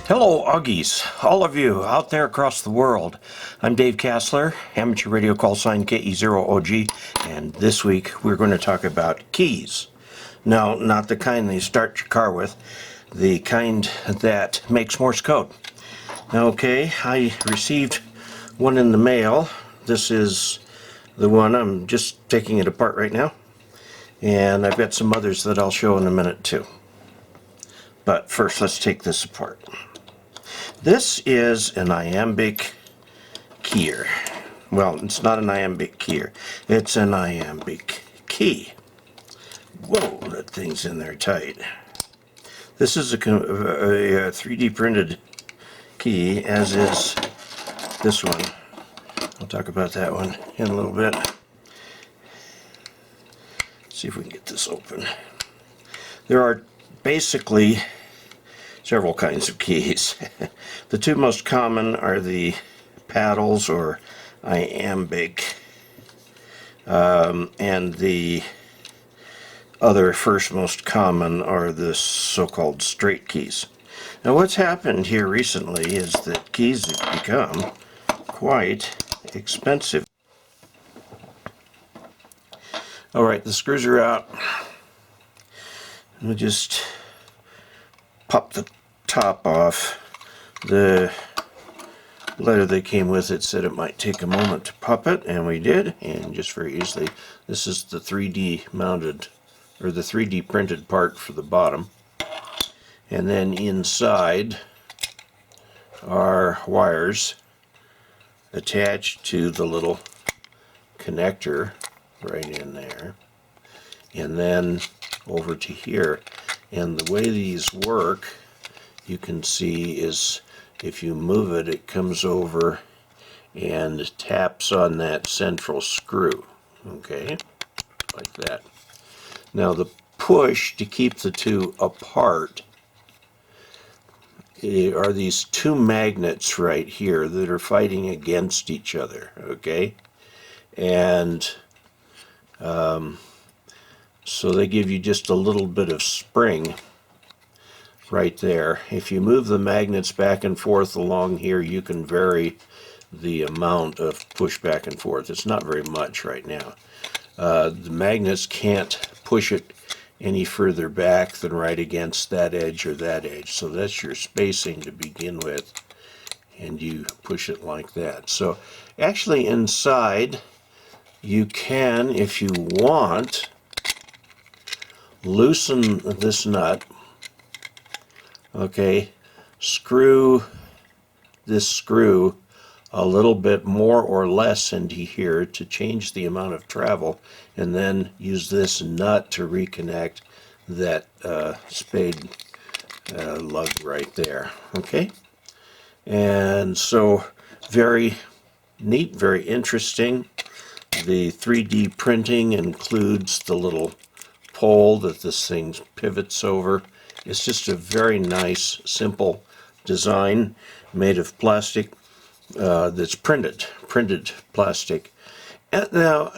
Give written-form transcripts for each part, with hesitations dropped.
Hello, Uggies, all of you out there across the world. I'm Dave Kassler, amateur radio call sign KE0OG, and this week we're going to talk about keys. No, not the kind that you start your car with, the kind that makes Morse code. Okay, I received one in the mail. This is the one. I'm just taking it apart right now, and I've got some others that I'll show in a minute too. But first, let's take this apart. This is an iambic keyer. Well, it's not an iambic keyer. It's an iambic key. Whoa, that thing's in there tight. This is a 3D printed key, as is this one. I'll talk about that one in a little bit. See if we can get this open. There are basically several kinds of keys. The two most common are the paddles or iambic, and the other first most common are the so-called straight keys. Now what's happened here recently is that keys have become quite expensive. Alright, the screws are out. We'll just pop the top off. The letter they came with it said it might take a moment to pop it, and we did, and just very easily. This is the 3D mounted, or the 3D printed part for the bottom. And then inside are wires attached to the little connector right in there. And then over to here. And the way these work, you can see, is if you move it, it comes over and taps on that central screw. Okay, like that. Now the push to keep the two apart are these two magnets right here that are fighting against each other. Okay, and so they give you just a little bit of spring right there. If you move the magnets back and forth along here, you can vary the amount of push back and forth. It's not very much right now. The magnets can't push it any further back than right against that edge or that edge. So that's your spacing to begin with, and you push it like that. So actually inside you can, if you want, loosen this nut. Okay, screw this screw a little bit more or less into here to change the amount of travel, and then use this nut to reconnect that spade lug right there. Okay, and so very neat, very interesting. The 3D printing includes the little pole that this thing pivots over. It's just a very nice, simple design made of plastic that's printed plastic. And now,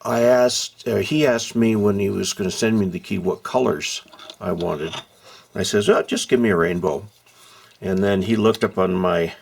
he asked me when he was going to send me the key what colors I wanted. I says, oh, just give me a rainbow. And then he looked up on my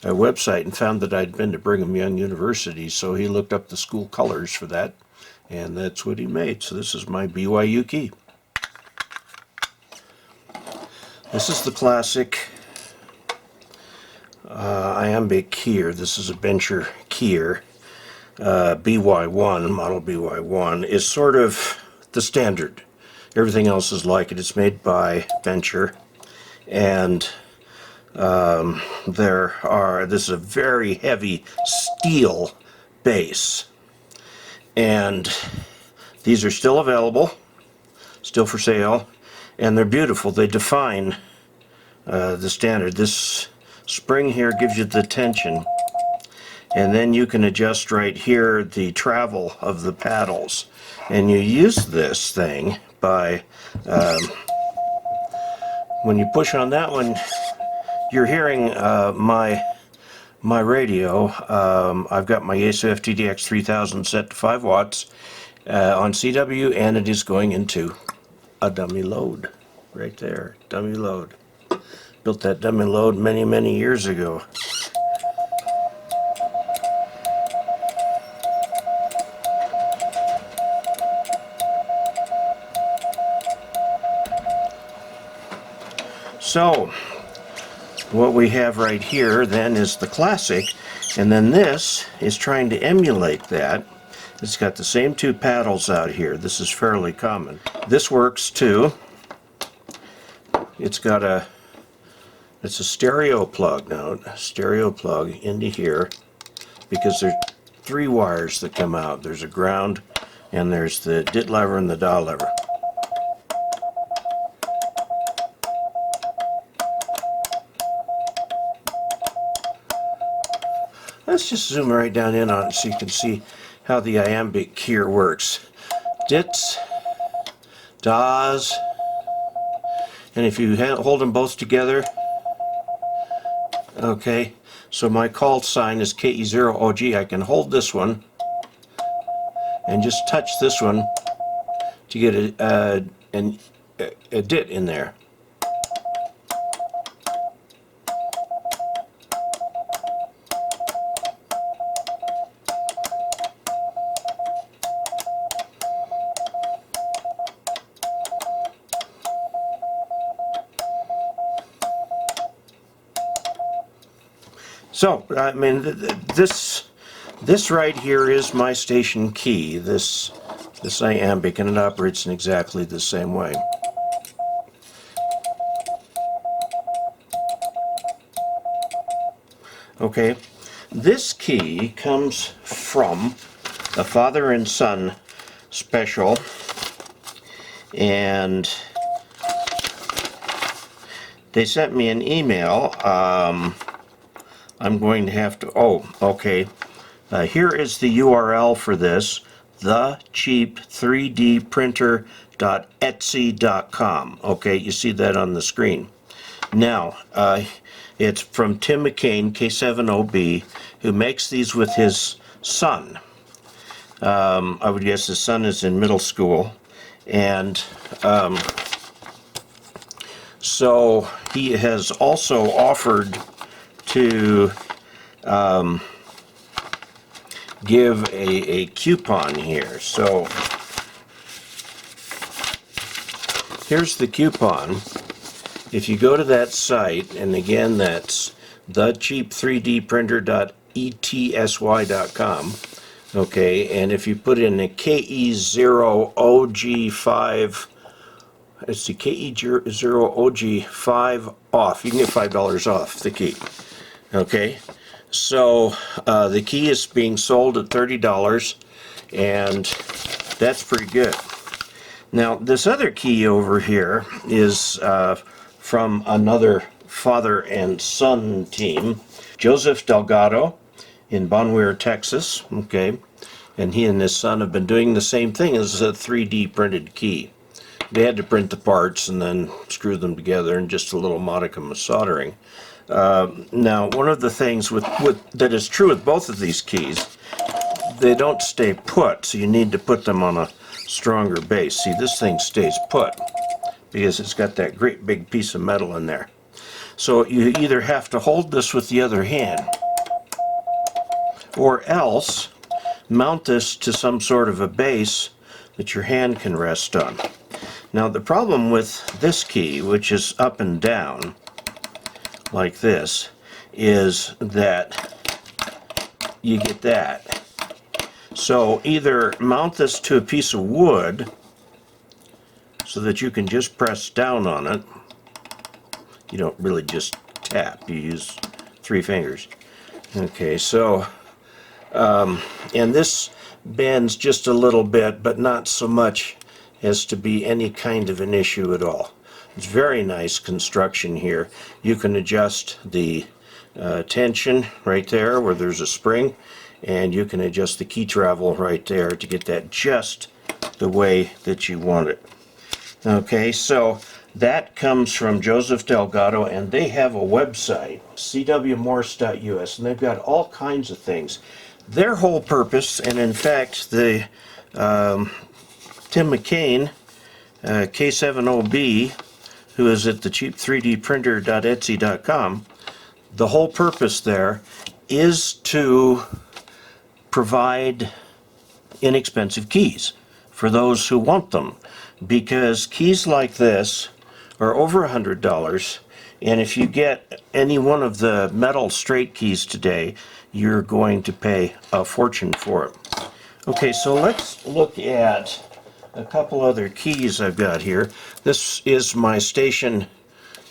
website and found that I'd been to Brigham Young University, so he looked up the school colors for that, and that's what he made. So this is my BYU key. This is the classic iambic keyer. This is a Bencher keyer. BY1, model BY1, is sort of the standard. Everything else is like it. It's made by Bencher, and this is a very heavy steel base, and these are still available, still for sale, and they're beautiful. They define the standard. This spring here gives you the tension, and then you can adjust right here the travel of the paddles, and you use this thing by when you push on that one, you're hearing my radio. I've got my Yaesu FTDX 3000 set to 5 watts on CW, and it is going into a dummy load. right there, dummy load. Built that dummy load many, many years ago. So, what we have right here then is the classic, and then this is trying to emulate that. It's got the same two paddles out here. This is fairly common. This works too. It's a stereo plug now, a stereo plug into here, because there's 3 wires that come out. There's a ground, and there's the dit lever and the dial lever. Let's just zoom right down in on it so you can see how the iambic here works. Dits, DAs, and if you hold them both together, okay, so my call sign is KE0OG. I can hold this one and just touch this one to get a dit in there. So, I mean, this right here is my station key, this iambic, and it operates in exactly the same way. Okay, this key comes from a father and son special, and they sent me an email. I'm going to have to, okay. Here is the URL for this, thecheap3dprinter.etsy.com. Okay, you see that on the screen. Now, it's from Tim McCain, K7OB, who makes these with his son. I would guess his son is in middle school. And so he has also offered to give a coupon here. So here's the coupon. If you go to that site, and again that's thecheap3dprinter.etsy.com, okay, and if you put in a KE0OG5, it's the KE0OG5 off, you can get $5 off the key. Okay, so the key is being sold at $30, and that's pretty good. Now, this other key over here is from another father and son team, Joseph Delgado in Bonware, Texas. Okay, and he and his son have been doing the same thing as a 3D printed key. They had to print the parts and then screw them together, and just a little modicum of soldering. Now, one of the things that is true with both of these keys, they don't stay put, so you need to put them on a stronger base. See, this thing stays put because it's got that great big piece of metal in there. So you either have to hold this with the other hand, or else mount this to some sort of a base that your hand can rest on. Now, the problem with this key, which is up and down like this, is that you get that. So either mount this to a piece of wood so that you can just press down on it. You don't really just tap, you use 3 fingers. Okay, so and this bends just a little bit, but not so much as to be any kind of an issue at all. It's very nice construction here. You can adjust the tension right there where there's a spring, and you can adjust the key travel right there to get that just the way that you want it. Okay, so that comes from Joseph Delgado, and they have a website, cwmorse.us, and they've got all kinds of things. Their whole purpose, and in fact the Tim McCain, K7OB, who is at the cheap3dprinter.etsy.com, the whole purpose there is to provide inexpensive keys for those who want them, because keys like this are over $100, and if you get any one of the metal straight keys today, you're going to pay a fortune for it. Okay, so let's look at a couple other keys I've got here. This is my station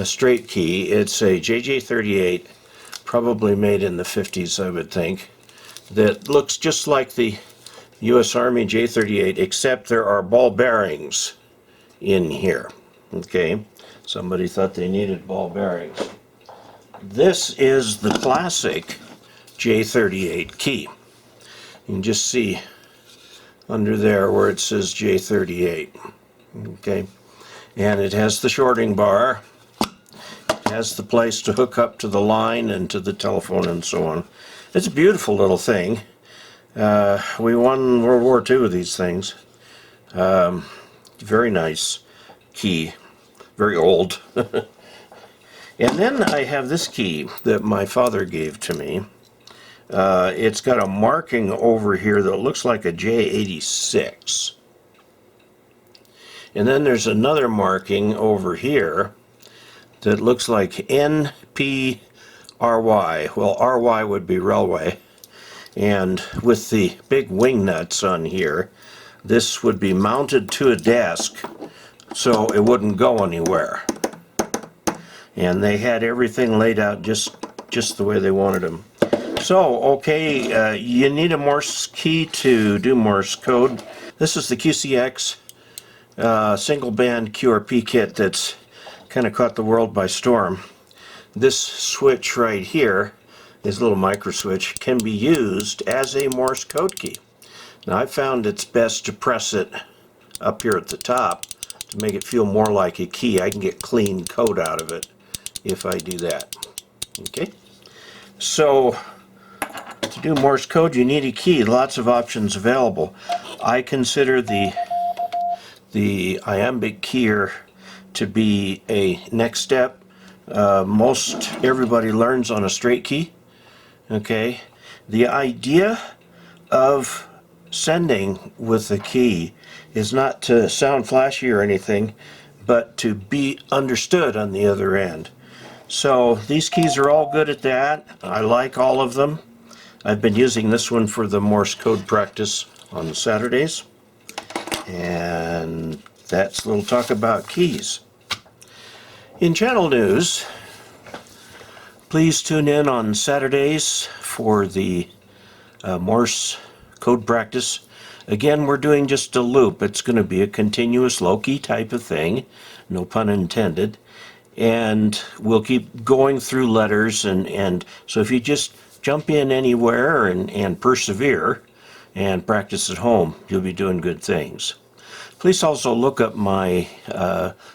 straight key. It's a JJ38, probably made in the 50s, I would think, that looks just like the U.S. Army J38, except there are ball bearings in here. Okay, somebody thought they needed ball bearings. This is the classic J38 key. You can just see under there where it says J38. Okay, and it has the shorting bar. It has the place to hook up to the line and to the telephone and so on. It's a beautiful little thing. We won World War II with these things. Very nice key. Very old. And then I have this key that my father gave to me. It's got a marking over here that looks like a J86. And then there's another marking over here that looks like NPRY. Well, RY would be railway. And with the big wing nuts on here, this would be mounted to a desk so it wouldn't go anywhere. And they had everything laid out just the way they wanted them. So, okay, you need a Morse key to do Morse code. This is the QCX single band QRP kit that's kind of caught the world by storm. This switch right here, this little micro switch, can be used as a Morse code key. Now I found it's best to press it up here at the top to make it feel more like a key. I can get clean code out of it if I do that. Okay, so to do Morse code you need a key. Lots of options available. I consider the iambic keyer to be a next step. Most everybody learns on a straight key. Okay, the idea of sending with a key is not to sound flashy or anything, but to be understood on the other end. So these keys are all good at that. I like all of them. I've been using this one for the Morse code practice on Saturdays. And that's a little talk about keys. In channel news, please tune in on Saturdays for the Morse code practice. Again, we're doing just a loop. It's going to be a continuous low-key type of thing, no pun intended. And we'll keep going through letters, and so if you just jump in anywhere and persevere and practice at home, you'll be doing good things. Please also look up my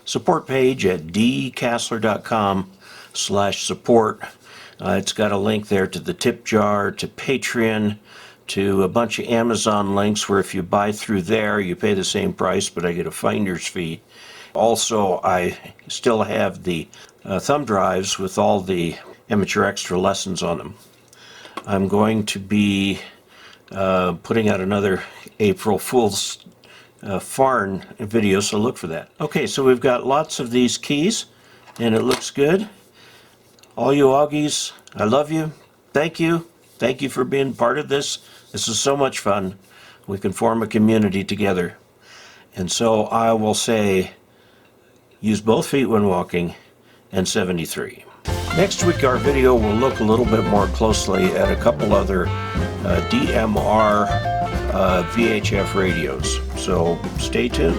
support page at dcasler.com/support. It's got a link there to the tip jar, to Patreon, to a bunch of Amazon links where if you buy through there, you pay the same price, but I get a finder's fee. Also, I still have the thumb drives with all the Amateur Extra lessons on them. I'm going to be putting out another April Fool's Farn video, so look for that. Okay, so we've got lots of these keys, and it looks good. All you Augies, I love you. Thank you. Thank you for being part of this. This is so much fun. We can form a community together. And so I will say, use both feet when walking, and 73. Next week our video will look a little bit more closely at a couple other DMR VHF radios. So stay tuned.